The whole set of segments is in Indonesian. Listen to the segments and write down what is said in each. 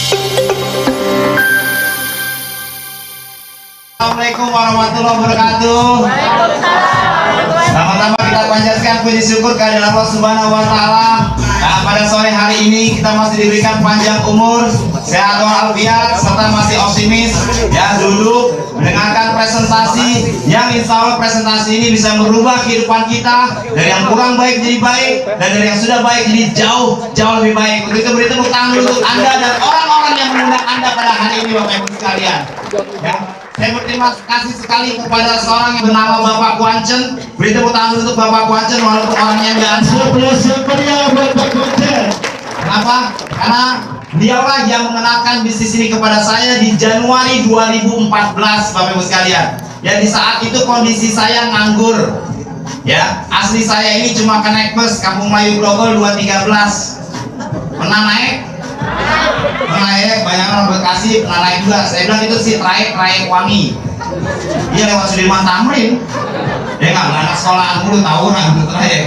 Assalamualaikum warahmatullahi wabarakatuh. Sama-sama kita panjatkan puji syukur kehadirat Allah Subhanahu wa taala. Nah, pada sore hari ini kita masih diberikan panjang umur, sehat walafiat, serta masih optimis ya, duduk mendengarkan presentasi yang insya Allah presentasi ini bisa merubah kehidupan kita dari yang kurang baik jadi baik, dan dari yang sudah baik jadi jauh lebih baik. Untuk itu beri tepuk tangan untuk Anda dan orang-orang yang mengundang Anda pada hari ini, Bapak Ibu sekalian. Ya. Saya berterima kasih sekali kepada seorang yang bernama Bapak Kuancen. Beri tepuk tangan untuk Bapak Kuancen walaupun orangnya enggak seperti Bapak Kuancen. Kenapa? Karena dialah yang mengenalkan bisnis ini kepada saya di Januari 2014, Bapak Ibu sekalian. Ya, di saat itu kondisi saya nganggur. Ya, asli saya ini cuma kenaik bus Kampung Melayu Grogol 213. Pernah naik? Naik, banyak orang Bekasi pernah naik juga. Saya bilang itu sih trayek wangi. Dia lewat Sudirman Tamrin. Ya nggak, anak sekolahan dulu tahunan itu trayek.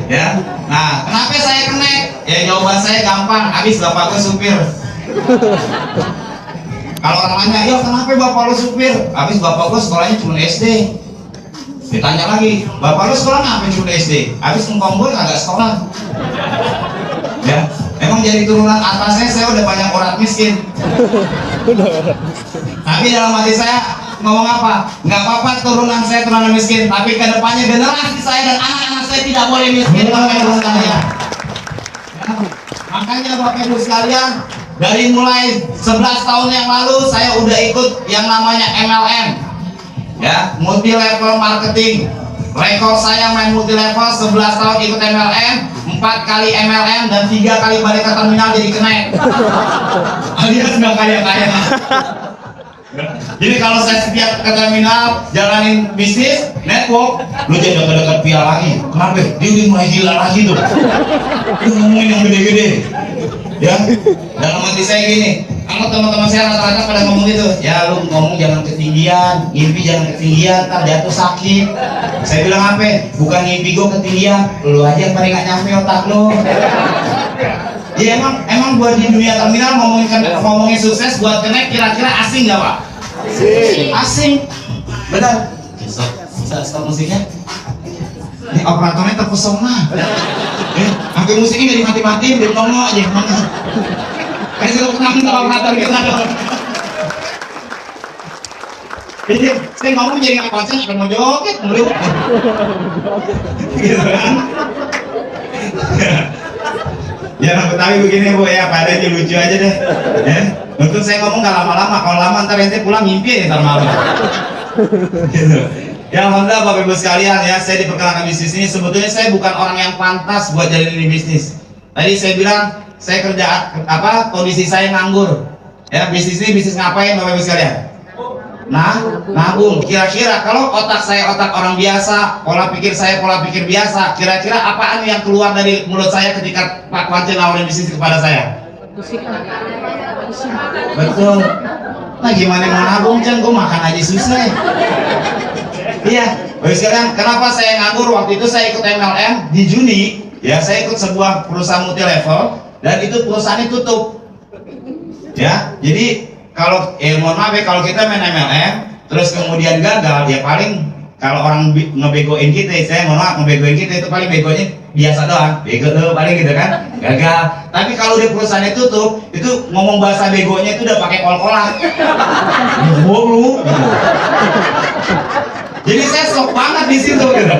Ya. Nah, kenapa saya kenaik? Ya jawaban saya gampang. Habis bapak gue supir. Kalau orang nanya, ya kenapa bapak lu supir? Habis bapak gue sekolahnya cuma SD. Ditanya lagi, bapak lu sekolah ngapain cuma SD? Habis engkong gue kagak sekolah. Ya. Emang jadi turunan atasnya saya udah banyak orang miskin. Tapi dalam hati saya ngomong apa? Nggak apa-apa turunan saya turunan miskin, tapi kedepannya generasi saya dan anak-anak saya tidak boleh miskin, Bapak Ibu sekalian. Ya, makanya Bapak Ibu sekalian, dari mulai 11 tahun yang lalu saya udah ikut yang namanya MLM, ya, multi level marketing. Rekor saya main multi level 11 tahun ikut MLM, 4 kali MLM dan 3 kali balik ke terminal jadi kenaik. Alias nggak kaya-kaya. Jadi kalau saya setiap ke terminal jalanin bisnis, network, lu jadi dekat-dekat pia lagi. Kenapa? Dia udah mulai gila lagi tuh. Lu ngomongin yang gede-gede. Ya, dalam hati saya gini, kalau teman-teman saya rata-rata pada ngomong gitu, ya lu ngomong jangan ketinggian, ngimpi jangan ketinggian, ntar jatuh sakit. Saya bilang apa? Bukan ngimpi gue ketinggian, lu aja yang paling gak nyampe otak lu. Ya emang buat di dunia terminal ngomongin sukses buat kenaik kira-kira asing nggak Pak? Asing, benar. Bisa stop musiknya? Ini operatornya terpesona. Sampai musiknya nggak dimati-matiin, dia ngomong aja mana. Kasih lu kenal sama operator kita dong. Jadi saya ngomong jadi nggak konsen, akan mau joget mulu. Gitu kan? Ya Betawi begini Bu ya, padanya lucu aja deh. Ya, untuk saya ngomong nggak lama-lama, kalau lama ntar ente pulang mimpi ya ntar malam. Gitu. Ya alhamdulillah Bapak Ibu sekalian ya, saya diperkenalkan bisnis ini. Sebetulnya saya bukan orang yang pantas buat jadi ini bisnis. Tadi saya bilang saya kerja kondisi saya nganggur. Ya, bisnis ini bisnis ngapain Bapak Ibu sekalian? Nah, nabung. Kira-kira kalau otak saya otak orang biasa, pola pikir saya pola pikir biasa, kira-kira apaan yang keluar dari mulut saya ketika Pak Kuancen nawarin bisnis kepada saya? Betul. Nah gimana mau nabung Cen? Gue makan aja susah. Iya, baik sekarang kenapa saya nganggur? Waktu itu saya ikut MLM di Juni, ya saya ikut sebuah perusahaan multi level dan itu perusahaannya tutup. Ya, jadi kalau mohon maaf ya, kalau kita main MLM terus kemudian gagal, ya paling kalau orang ngebegoin kita, saya mohon maaf ngebegoin kita itu paling begonya biasa doang, bego tuh paling gitu kan, gagal. Tapi kalau di perusahaannya tutup, itu ngomong bahasa begonya itu udah pakai kol-kolan. Lu. Jadi saya shock banget di situ gitu.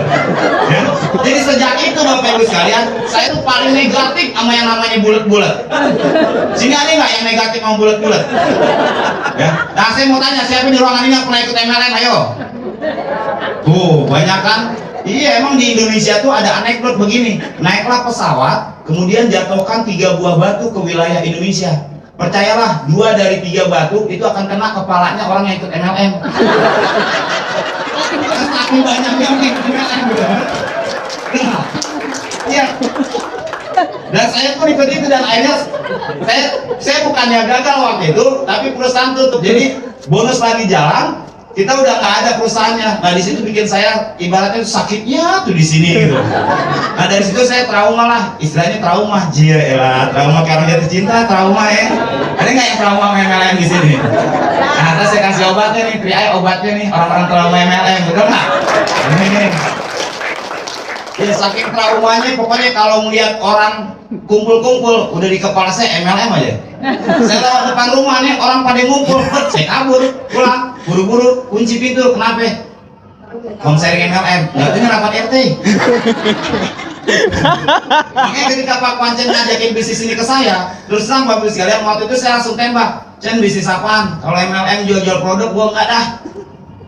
Ya. Jadi sejak itu Bapak Ibu sekalian, saya tuh paling negatif sama yang namanya bulat-bulat. Sini ada nggak yang negatif sama bulat-bulat? Ya. Nah saya mau tanya, siapa di ruangan ini yang pernah ikut MLM? Ayo. Tuh banyak kan? Iya, emang di Indonesia tuh ada anekdot begini. Naiklah pesawat, kemudian jatuhkan 3 buah batu ke wilayah Indonesia. Percayalah, 2 dari 3 batu itu akan kena kepalanya orang yang ikut MLM. Aku banyak yang ikut MLM. Iya. Dan saya pun ikut itu dan akhirnya saya bukannya gagal waktu itu, tapi perusahaan tutup. Jadi bonus lagi jalan, kita udah nggak ada perusahaannya. Nah di situ bikin saya ibaratnya sakitnya tuh di sini gitu. Nah dari situ saya trauma lah, istilahnya trauma, trauma karena jatuh cinta, trauma ya. Ada nggak yang trauma MLM di sini? Nah terus saya kasih obatnya nih, obatnya nih orang-orang trauma MLM, betul nggak? Ini. Ya saking traumanya pokoknya kalau melihat orang kumpul-kumpul udah di kepala saya MLM aja. Saya lewat depan rumah nih orang pada ngumpul, saya kabur pulang buru-buru kunci pintu. Kenapa? Mau sharing MLM, nggak rapat RT. Makanya ketika Pak Pancen ngajakin bisnis ini ke saya, terus terang Bapak Ibu sekalian, waktu itu saya langsung tembak, Cen bisnis apaan? Kalau MLM jual-jual produk gua nggak dah.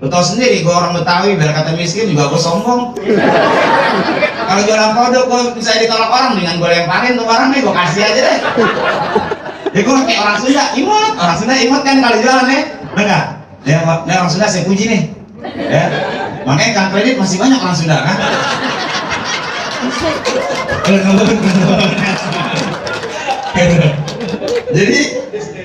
Lu tau sendiri, gue orang Betawi, biar kata miskin juga gue sombong. Kalau jualan produk, gue bisa ditolak orang, dengan gue lemparin tuh barang nih, gue kasih aja deh. Ya gue kayak orang Sunda, imut. Orang Sunda imut kan kalau jualan ya, enggak? Ya orang Sunda saya puji nih. Ya, makanya kan kredit masih banyak orang Sunda kan? Jadi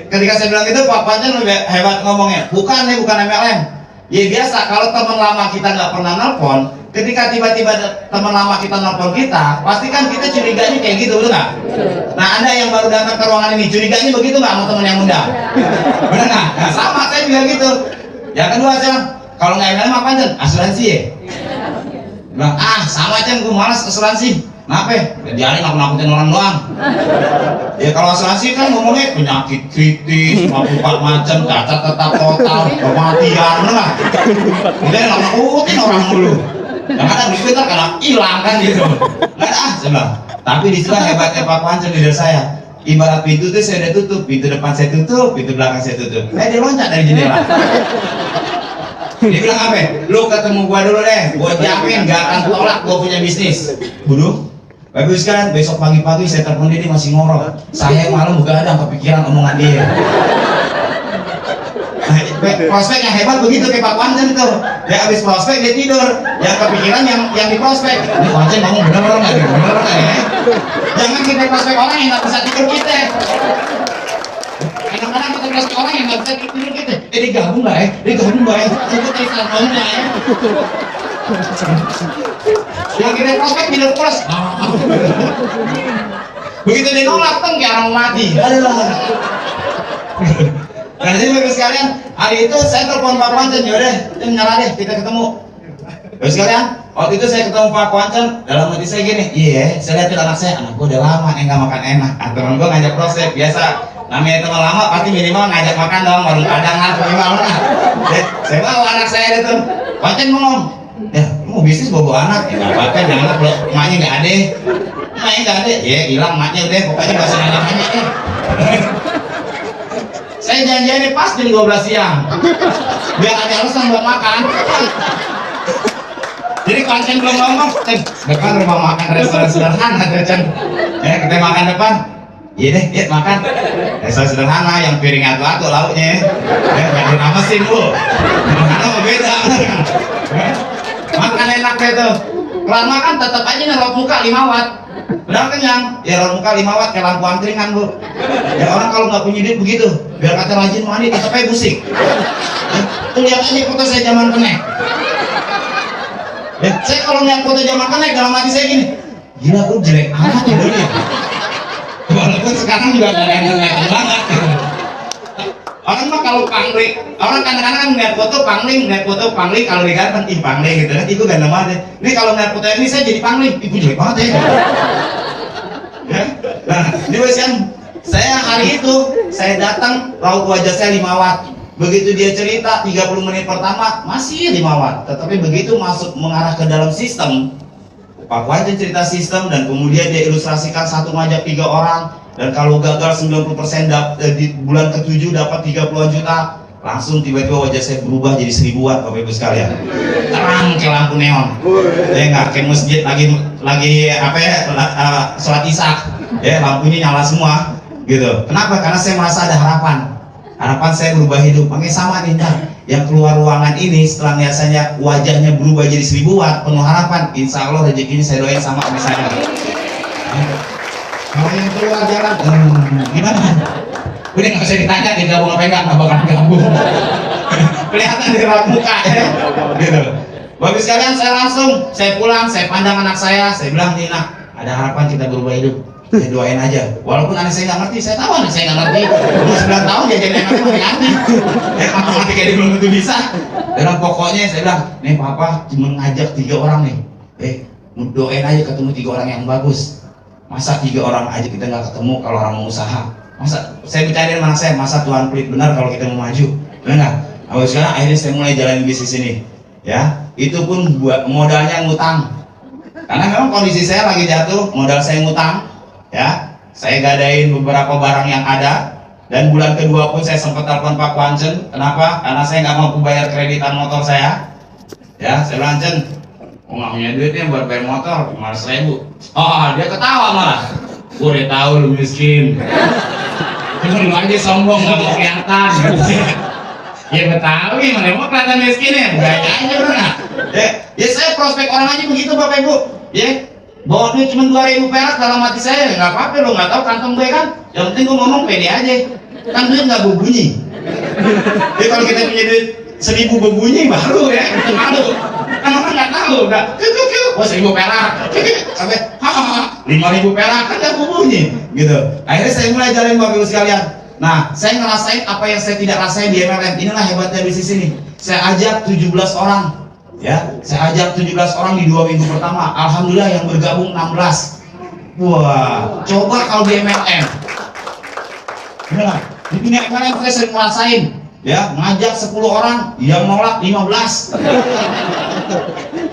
ketika saya bilang itu Pak Pancen lebih hebat ngomongnya, bukan MLM. Ya biasa, kalau teman lama kita nggak pernah nelpon, ketika tiba-tiba teman lama kita nelpon kita, pasti kan kita curiganya kayak gitu, betul nggak? Nah Anda yang baru datang ke ruangan ini, curiganya begitu nggak sama teman yang muda? Benar nggak? Nah sama, saya juga gitu. Yang kedua saya, kalau nggak MLM apa Cen? Asuransi ya? Bilang, sama Cen, gue malas asuransi. Kenapa? Ya nakut-nakutin orang doang. Ya kalau asuransi kan ngomongnya penyakit kritis, 54 macam, cacat tetap total, kematian, bener nggak? Udah nakut-nakutin orang dulu. Yang ada duit kan karena hilang kan gitu. Nggak saya bilang. Tapi disitulah hebatnya Pak Pancen leader saya. Ibarat pintu tuh saya udah tutup, pintu depan saya tutup, pintu belakang saya tutup. Dia loncat dari jendela. Dia bilang apa? Lu ketemu gua dulu deh, gua jamin gak akan tolak gua punya bisnis. Bodoh. Bagus kan, besok pagi-pagi saya telepon dia masih ngorok. Saya malam juga ada kepikiran omongan dia. Nah, prospek yang hebat begitu kayak Pak Pancen tuh. Dia habis prospek dia tidur, yang kepikiran yang di prospek. Ini Pancen ngomong bener nggak ya? Jangan kita prospek orang yang nggak bisa tidur kita. Kadang-kadang kita prospek orang yang nggak bisa tidur kita. Dia gabung nggak ya? Ikut teleponnya ya. Yang kita prospek tidur terus. Begitu dia nolak, kayak orang mati. Nah jadi Bapak sekalian, hari itu saya telepon Pak Pancen, yaudah, nyala deh, kita ketemu. Bapak sekalian, waktu itu saya ketemu Pak Pancen, dalam hati saya gini, iya, saya lihat anak saya, anak gue udah lama nggak makan enak. Nah, teman gue ngajak prospek, biasa, namanya teman lama pasti minimal ngajak makan dong, warung padang lah, minimal lah. Saya bawa anak saya itu, Pancen ngomong, ya mau bisnis bawa anak, ya nggak apa-apa, jangan kalau emaknya nggak ada, ya hilang emaknya udah, pokoknya nggak usah nanya-nanya. Saya janjiannya pas jam 12 siang, biar ada alasan buat makan. Jadi Pancen belum ngomong, depan rumah makan restoran sederhana, ya kita makan depan. Iya deh, ya makan. Restoran sederhana yang piring atu-atu lauknya, ya nggak ada mesin bu, sederhana mau beda. Makan enak deh tuh. Kelar makan tetap aja ngerot muka 5 watt. Udah kenyang, ya rot muka 5 watt kayak lampu angkringan bu. Ya orang kalau nggak punya duit begitu, biar kata rajin mandi tetap aja musik. Tuh lihat aja foto saya zaman kenek. Ya, saya kalau lihat foto zaman kenek dalam hati saya gini, gila gue jelek amat ya dulu ya. Walaupun sekarang juga nggak ada banget. Orang mah kalau pangling, orang kadang-kadang kan ngeliat foto pangling kalau diganteng, ih pangling gitu kan, itu ganteng banget. Ini kalau ngeliat foto ini saya jadi pangling, ibu jelek banget ya. Ya? Nah, ini kan saya hari itu saya datang raut wajah saya 5 watt. Begitu dia cerita 30 menit pertama masih 5 watt, tetapi begitu masuk mengarah ke dalam sistem, Pak Pancen cerita sistem dan kemudian dia ilustrasikan satu ngajak 3 orang. Dan kalau gagal 90% di bulan ke-7 dapat 30-an juta, langsung tiba-tiba wajah saya berubah jadi 1000 watt Bapak Ibu sekalian. Terang kayak lampu neon. Ya enggak kayak masjid lagi apa ya sholat Isya. Ya lampunya nyala semua gitu. Kenapa? Karena saya merasa ada harapan. Harapan saya berubah hidup. Makanya sama nih yang keluar ruangan ini setelah biasanya wajahnya berubah jadi 1000 watt penuh harapan. Insya Allah rezekinya saya doain sama saya. Kalau yang keluar jalan, gimana? Udah nggak usah ditanya, dia gabung apa enggak bakal gabung. kelihatan dari raut muka ya. Gitu. Bagus sekalian, saya pulang, saya pandang anak saya bilang, nih nak, ada harapan kita berubah hidup. Saya doain aja, walaupun anak saya nggak ngerti, saya tahu anak saya nggak ngerti. Umur 9 tahun dia jadi anak ngerti. Ya matematika dia belum tentu bisa. Dan pokoknya saya bilang, nih papa cuma ngajak 3 orang nih. Doain aja ketemu 3 orang yang bagus. Masa 3 orang aja kita nggak ketemu kalau orang mau usaha? Masa saya bicarain sama anak saya, masa Tuhan pelit benar kalau kita mau maju? Benar nggak? Nah, sekarang akhirnya saya mulai jalanin bisnis ini. Ya, itu pun buat modalnya ngutang. Karena memang kondisi saya lagi jatuh, modal saya ngutang. Ya, saya gadain beberapa barang yang ada, dan bulan kedua pun saya sempat telepon Pak Kwancen. Kenapa? Karena saya nggak mampu bayar kreditan motor saya. Ya, saya bilang, Cen, nggak punya duitnya buat bayar motor, 500.000. Oh, dia ketawa malah. Gue udah tahu lu miskin. Cuma lu aja sombong, nggak mau kelihatan. Ya betul, gimana mau kelihatan miskin ya? Gaya aja bener nggak? Ya saya prospek orang aja begitu Bapak Ibu. Ya. Bawa duit cuma 2.000 perak, dalam hati saya nggak apa-apa, lo nggak tahu kantong gue kan, yang penting gue ngomong pede aja, kan duit nggak berbunyi. Jadi kalau kita punya duit 1.000 berbunyi baru ya kita malu, kan orang nggak tahu, nggak wah 1.000 perak sampai 5.000 perak kan nggak berbunyi gitu. Akhirnya saya mulai jalanin Bapak Ibu sekalian. Nah, saya ngerasain apa yang saya tidak rasain di MLM. Inilah hebatnya bisnis ini. Saya ajak 17 orang. Ya, saya ajak 17 orang di 2 minggu pertama. Alhamdulillah yang bergabung 16. Wah, coba kalau di MLM. Benar, di dunia MLM saya sering ngerasain. Ya, ngajak 10 orang, yang nolak 15.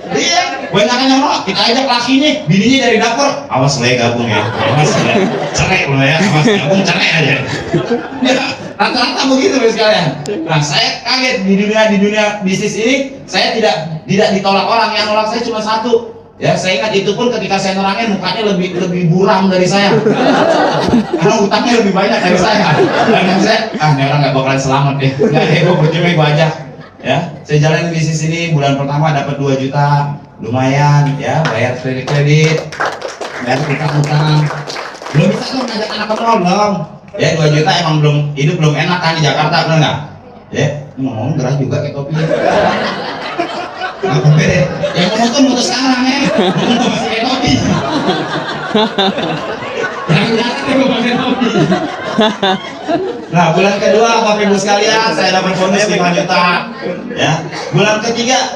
Iya, banyak yang nolak. Kita ajak lakinya, bininya dari dapur. Awas lo ya gabung ya. Awas ya. Cerai lo ya. Awas gabung cerai aja. Ya, rata-rata begitu sekalian. Nah, saya kaget di dunia bisnis ini, saya tidak ditolak orang. Yang nolak saya cuma 1. Ya, saya ingat itu pun ketika saya nerangin mukanya lebih buram dari saya. Karena utangnya lebih banyak dari saya. Dan saya, ini orang nggak bakalan selamat deh. Nggak deh, gue percuma gue ajak. Ya, saya jalanin bisnis ini bulan pertama dapat 2 juta, lumayan ya, bayar kredit, bayar utang-utang. Belum bisa tuh ngajak anak ke mall belum. Ya 2 juta emang hidup belum enak kan di Jakarta, benar nggak? Ya, ngomong gerah juga kayak kopi. Apa beda? Yang ngomong tuh mutus sekarang ya, ngomong masih kayak kopi. Jangan-jangan gue pakai kopi. Nah, bulan kedua Bapak Ibu sekalian saya dapat bonus 5 juta. Ya. Bulan ketiga,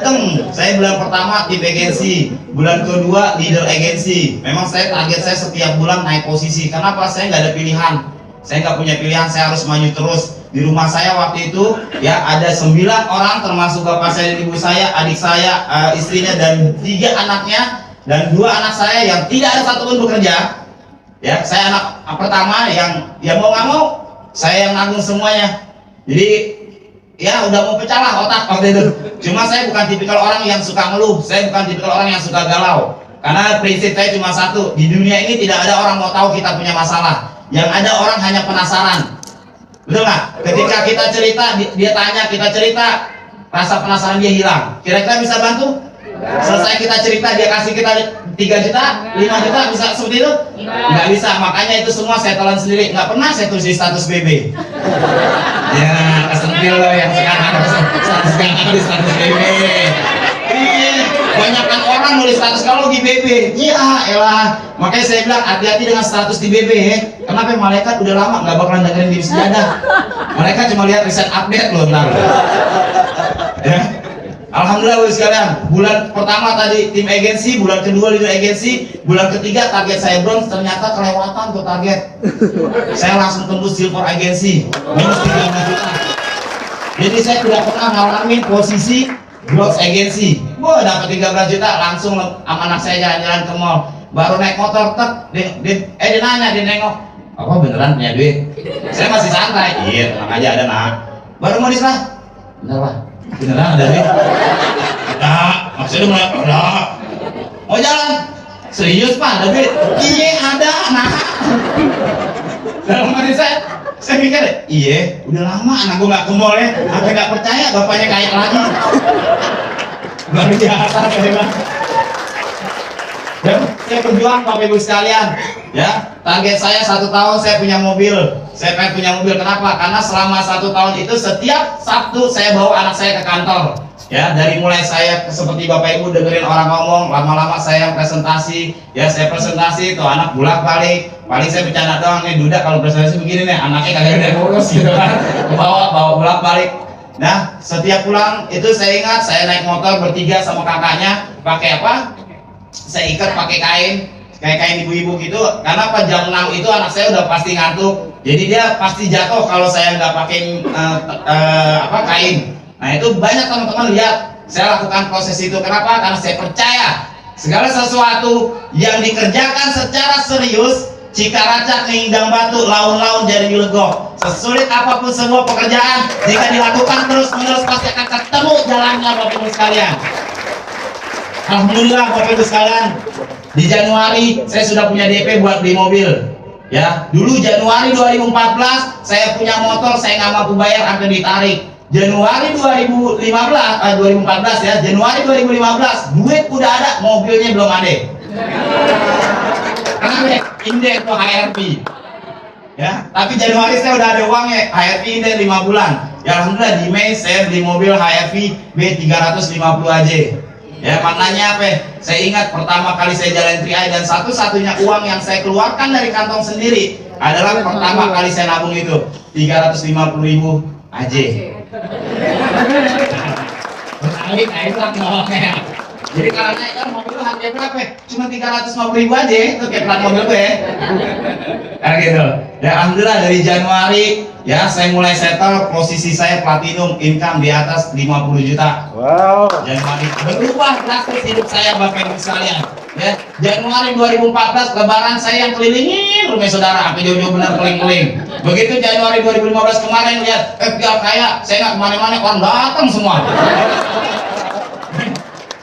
saya bulan pertama tim agensi, bulan kedua leader agensi. Memang target saya setiap bulan naik posisi. Kenapa? Saya nggak ada pilihan. Saya nggak punya pilihan, saya harus maju terus. Di rumah saya waktu itu ya ada 9 orang termasuk bapak saya dan ibu saya, adik saya, istrinya dan 3 anaknya dan 2 anak saya yang tidak ada satupun bekerja. Ya, saya anak pertama yang mau nggak mau saya yang nanggung semuanya. Jadi ya udah mau pecah lah otak waktu itu. Cuma saya bukan tipikal orang yang suka ngeluh, saya bukan tipikal orang yang suka galau. Karena prinsip saya cuma 1, di dunia ini tidak ada orang mau tahu kita punya masalah. Yang ada orang hanya penasaran. Betul nggak? Ketika kita cerita, dia tanya, kita cerita, rasa penasaran dia hilang. Kira-kira bisa bantu? Selesai kita cerita, dia kasih kita 3 juta, 5 juta, bisa seperti itu? Nggak bisa, makanya itu semua saya telan sendiri. Nggak pernah saya tulis di status BB. Ya, kesentil loh yang sekarang di status BB. Banyakkan orang nulis status kalau di BB. Iya, elah. Makanya saya bilang hati-hati dengan status di BB ya. Kenapa malaikat udah lama nggak bakalan dengerin di sejadah. Mereka cuma lihat riset update loh, bentar. Ya. Alhamdulillah sekalian, bulan pertama tadi tim agensi, bulan kedua leader agensi, bulan ketiga target saya bronze, ternyata kelewatan tuh target. Saya langsung tembus silver agensi, minus 13 juta. Jadi saya tidak pernah ngalamin posisi bronze agensi. Wah, dapat 13 juta langsung sama anak saya jalan-jalan ke mall. Baru naik motor, dia nanya, dia nengok, apa beneran punya duit? Saya masih santai, iya tenang aja ada nak. Baru mau diserah, bentar lah. Beneran ada duit? Ada, maksudnya mulai ada. Mau jalan? Serius pak ada duit? Iya ada, nah. Dalam hati saya pikir, iya udah lama anak gue nggak ke mall ya, sampai nggak percaya bapaknya kaya lagi. Baru biasa kayak dan saya berjuang Bapak Ibu sekalian. Ya, target saya 1 tahun saya punya mobil. Saya pengen punya mobil. Kenapa? Karena selama 1 tahun itu setiap Sabtu saya bawa anak saya ke kantor. Ya, dari mulai saya seperti Bapak Ibu dengerin orang ngomong, lama-lama saya presentasi. Ya, saya presentasi tuh anak bolak-balik. Paling saya bercanda doang nih, Duda kalau presentasi begini nih, anaknya kagak ada ngurus gitu kan. Bawa bolak-balik. Nah, setiap pulang itu saya ingat saya naik motor bertiga sama kakaknya, pakai apa? Saya ikat pakai kain, kayak kain ibu-ibu gitu. Karena pas jam 6 itu anak saya udah pasti ngantuk. Jadi dia pasti jatuh kalau saya nggak pakai kain. Nah, itu banyak teman-teman lihat saya lakukan proses itu. Kenapa? Karena saya percaya segala sesuatu yang dikerjakan secara serius, Cikaracak ngindang batu, laun-laun jadi legok. Sesulit apapun semua pekerjaan, jika dilakukan terus-menerus pasti akan ketemu jalannya, Bapak Ibu sekalian. Alhamdulillah Bapak Ibu sekalian, di Januari saya sudah punya DP buat beli mobil. Ya, dulu Januari 2014 saya punya motor, saya nggak mampu bayar sampai ditarik. Januari 2014 ya, Januari 2015 duit udah ada, mobilnya belum ada. Karena indeks tuh HRV. Ya, tapi Januari saya udah ada uangnya, HRV indeks 5 bulan. Ya alhamdulillah di Mei saya beli mobil HRV B350 aja. Ya maknanya apa? Saya ingat pertama kali saya jalan 3i dan satu-satunya uang yang saya keluarkan dari kantong sendiri adalah pertama kali saya nabung itu 350.000 aja. Jadi kalau naik kan mobil lu harganya berapa? Cuma 350.000 aja, itu kayak plat mobil gue. Kayak gitu. Ya alhamdulillah dari Januari ya saya mulai settle, posisi saya platinum, income di atas 50 juta. Wow. Januari berubah drastis hidup saya Bapak Ibu sekalian. Ya, Januari 2014 lebaran saya yang kelilingin rumah saudara, sampai jauh-jauh benar keliling-keliling. Begitu Januari 2015 kemarin lihat, biar kaya, saya nggak kemana-mana, orang datang semua.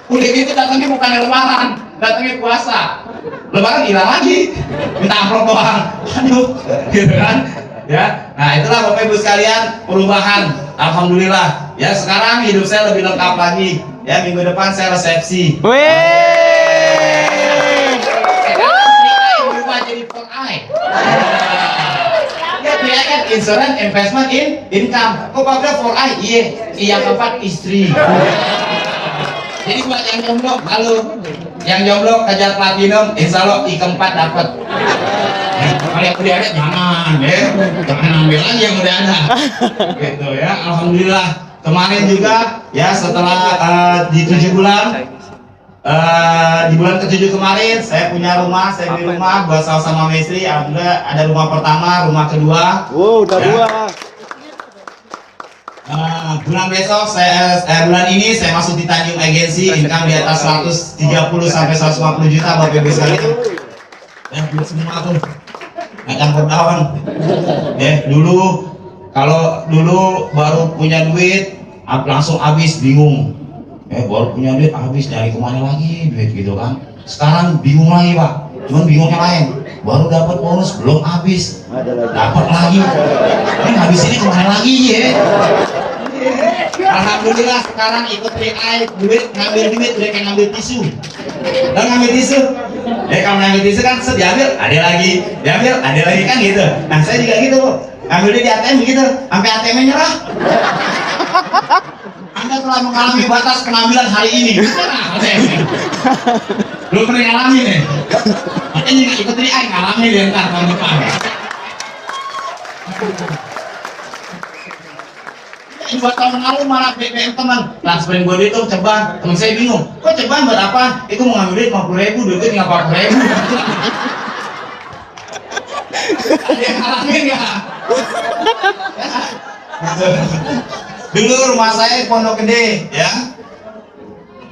Udah gitu datangnya bukan lebaran, datangnya puasa. Lebaran hilang lagi, minta amplop doang. Aduh, gitu kan? Ya, nah itulah Bapak Ibu sekalian perubahan. Alhamdulillah. Ya sekarang hidup saya lebih lengkap lagi. Ya minggu depan saya resepsi. Berubah jadi 4i. Ya 3i kan insurance, investment, income. Kok pada 4i? Iya, yang keempat istri. Jadi buat yang jomblo, halo, yang jomblo kejar platinum, insya Allah I4 dapat. Kalau yang udah ada jangan, ya, jangan ambil lagi yang udah ada. Gitu ya, alhamdulillah. Kemarin juga, ya setelah di 7 bulan, di bulan ke-7 kemarin, saya punya rumah, saya beli rumah buat sama-sama istri. Alhamdulillah ada rumah pertama, rumah kedua. Wow, udah ya. 2. Bulan besok bulan ini saya masuk di Tanjung Agensi, income di atas 130 sampai 150 juta Bapak Ibu sekalian. Ya, semua tuh nggak campur daun. Ya, kalau dulu baru punya duit langsung habis, bingung. Baru punya duit habis, nyari kemana lagi duit gitu kan. Sekarang bingung lagi Pak, cuman bingungnya lain. Baru dapat bonus belum habis, dapat lagi. Ini habis ini kemana lagi ya? Alhamdulillah sekarang ikut 3i, ngambil duit udah kayak ngambil tisu. Dan ngambil tisu, kalau ngambil tisu kan diambil, ada lagi, diambil, ada lagi kan gitu. Nah saya juga gitu, ngambil duit di ATM gitu, sampai ATM-nya nyerah. Anda telah mengalami batas pengambilan hari ini. Belum pernah ngalamin nih. Makanya ikut 3i ngalamin deh ntar tahun depan. Dua tahun lalu malah BBM teman transferin gue itu ceban, teman saya bingung, kok ceban buat apa? Itu mau ngambil duit 50.000, duitnya tinggal 40.000. Ada yang ngalamin ya? Dulu rumah saya di Pondok Gede, ya.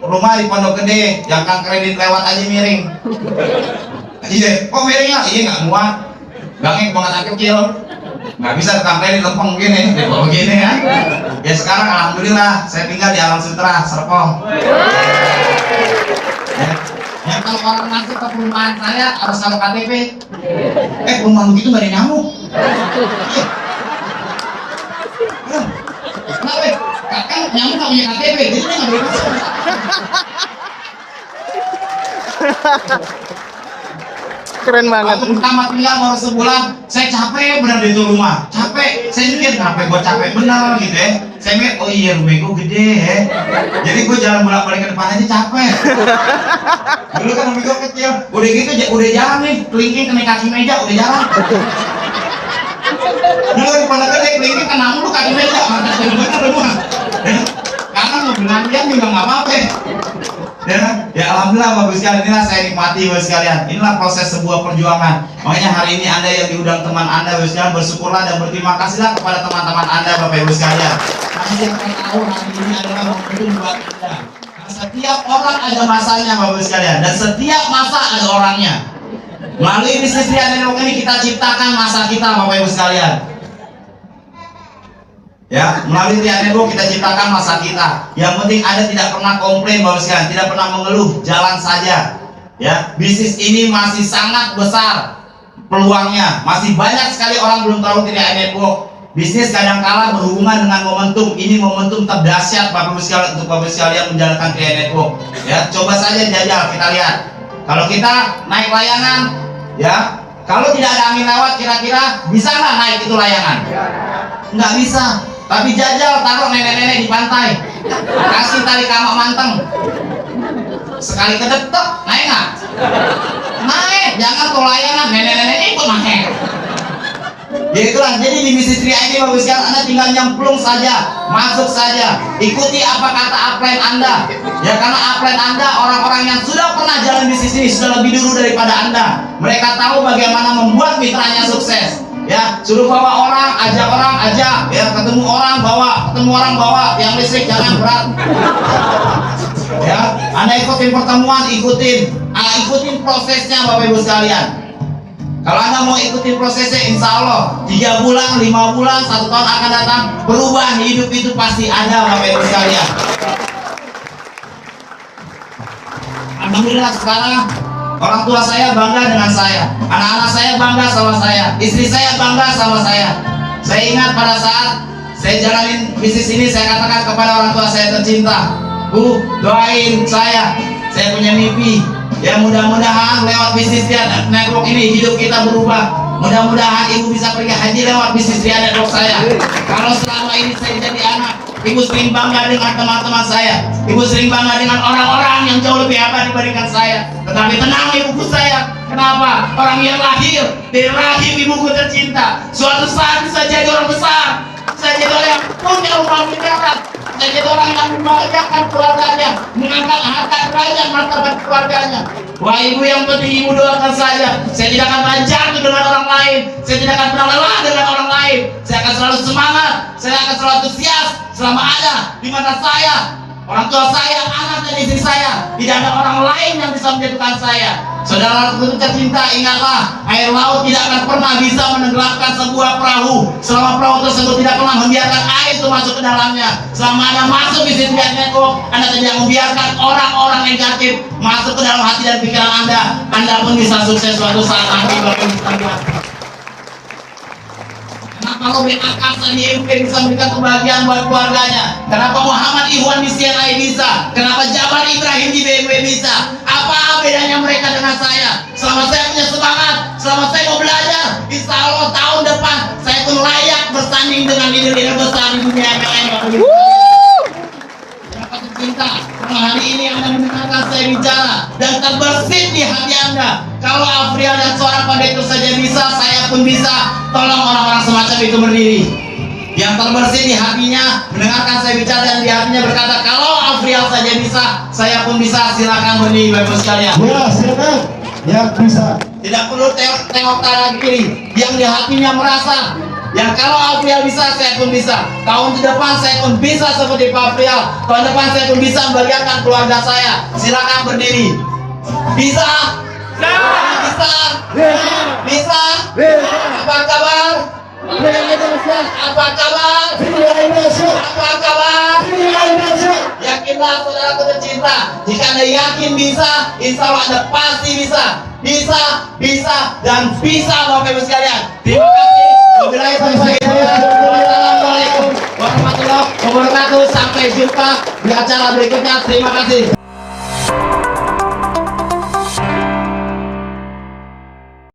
Rumah di Pondok Gede, jangkang kredit lewat aja miring. Iya, kok miring ya? Iya nggak muat, gangnya banget kecil. Nggak bisa tukang kredit lempeng begini, begini ya. Ya sekarang alhamdulillah saya tinggal di Alam Sutra, Serpong. Ya kalau orang masuk ke perumahan saya harus kalau KTP. Perumahan begitu nggak ada nyamuk. Kenapa? Kan nyamuk nggak punya KTP, jadi dia nggak boleh masuk. Keren banget. Waktu pertama tinggal baru sebulan, saya capek bener di itu rumah. Capek, saya mikir kenapa gue capek bener gitu ya. Saya mikir, oh iya rumah gue gede ya. Jadi gue jalan bolak-balik ke depan aja capek. Dulu kan rumah gue kecil, udah gitu udah jalan nih, kelingking kena kaki meja, udah jalan. Dulu di Pondok Gede kelingking kena mulu kaki meja, bener rumah. Karena mau belanja juga nggak apa-apa. Ya alhamdulillah bagus sekali, inilah saya nikmati bagus sekalian. Inilah proses sebuah perjuangan. Makanya hari ini Anda yang diundang teman Anda bagus sekalian, bersyukurlah dan berterima kasihlah kepada teman-teman Anda Bapak Ibu sekalian. Karena yang akan tahu hari ini adalah momentum buat Anda. Karena setiap orang ada masanya Bapak Ibu sekalian, dan setiap masa ada orangnya. Melalui bisnis Ria Network ini kita ciptakan masa kita Bapak Ibu sekalian. Ya, melalui Ria Network kita ciptakan masa kita. Yang penting Anda tidak pernah komplain Bapak sekalian, tidak pernah mengeluh, jalan saja. Ya, bisnis ini masih sangat besar peluangnya. Masih banyak sekali orang belum tahu Ria Network. Bisnis kadang-kala berhubungan dengan momentum. Ini momentum terdahsyat Bapak sekalian untuk Bapak sekalian menjalankan Ria Network. Ya, coba saja jajal kita lihat. Kalau kita naik layangan, ya, kalau tidak ada angin lewat, kira-kira bisa nggak naik itu layangan? Nggak bisa. Tapi jajal taruh nenek-nenek di pantai, kasih tali kamak manteng, sekali kedetek naik nggak? Naik, jangan tuh layangan nenek-nenek ikut naik. Ya itulah, jadi di bisnis Ria ini Bapak sekalian Anda tinggal nyemplung saja, masuk saja, ikuti apa kata upline Anda. Ya karena upline Anda orang-orang yang sudah pernah jalan bisnis ini sudah lebih dulu daripada Anda. Mereka tahu bagaimana membuat mitranya sukses. Ya, suruh bawa orang, ajak, ya ketemu orang bawa, yang listrik jangan berat. Ya, Anda ikutin pertemuan, ikutin prosesnya Bapak Ibu sekalian. Kalau Anda mau ikutin prosesnya, insya Allah 3 bulan, 5 bulan, 1 tahun akan datang, perubahan hidup itu pasti ada Bapak Ibu sekalian. Alhamdulillah sekarang orang tua saya bangga dengan saya, anak-anak saya bangga sama saya, istri saya bangga sama saya. Saya ingat pada saat saya jalanin bisnis ini, saya katakan kepada orang tua saya tercinta, Bu, doain saya punya mimpi. Ya mudah-mudahan lewat bisnis Ria Network ini hidup kita berubah. Mudah-mudahan ibu bisa pergi haji lewat bisnis Ria Network saya. Kalau selama ini saya jadi anak, ibu sering bangga dengan teman-teman saya. Ibu sering bangga dengan orang-orang yang jauh lebih hebat dibandingkan saya. Tetapi tenang ibuku saya. Kenapa? Orang yang lahir dari rahim ibuku tercinta, suatu saat bisa jadi orang besar, bisa jadi orang yang punya rumah miliaran, bisa jadi orang yang membahagiakan keluarganya, mengangkat harkat derajat martabat keluarganya. Wah ibu, yang penting ibu doakan saya tidak akan jatuh dengan orang lain, saya tidak akan pernah lelah dengan orang lain, saya akan selalu semangat, saya akan selalu antusias selama ada di mata saya, orang tua saya, anak dan istri saya. Tidak ada orang lain yang bisa menjatuhkan saya. Saudara tercinta, ingatlah, air laut tidak akan pernah bisa menenggelamkan sebuah perahu selama perahu tersebut tidak pernah membiarkan air itu masuk ke dalamnya. Selama Anda masuk di Ria Network, Anda tidak membiarkan orang-orang negatif masuk ke dalam hati dan pikiran Anda pun bisa sukses suatu saat nanti. Kenapa Robin Akasa di MP bisa memberikan kebahagiaan buat keluarganya? Kenapa Muhammad Ikhwan di CNI bisa? Kenapa Jabar Ibrahim di BMW bisa? Apa bedanya mereka dengan saya? Selama saya punya semangat, selama saya mau belajar, insya Allah tahun depan saya pun layak bertanding dengan leader-leader besar di dunia MLM. Kenapa tercinta? Karena hari ini Anda mendengarkan saya bicara dan terbersit di hati Anda. Kalau Afriel dan seorang pendeta saja bisa, saya pun bisa. Tolong orang-orang semacam itu berdiri. Yang terbersit di hatinya mendengarkan saya bicara dan di hatinya berkata, kalau Afriel saja bisa, saya pun bisa. Silakan berdiri Bapak sekalian. Ya, silakan. Yang bisa. Tidak perlu tengok kanan kiri. Yang di hatinya merasa, yang kalau Afriel bisa, saya pun bisa. Tahun depan saya pun bisa seperti Pak Afriel. Tahun depan saya pun bisa membagikan keluarga saya. Silakan berdiri. Bisa? Bisa? Bisa? Apa kabar? Apa kabar? Apa kabar? Yakinlah saudaraku tercinta, jika Anda yakin bisa, insya Allah Anda pasti bisa. Bisa, dan bisa Bapak Ibu sekalian. Terima kasih. Wabillahi taufiq. Wassalamualaikum warahmatullahi wabarakatuh. Sampai jumpa di acara berikutnya. Terima kasih.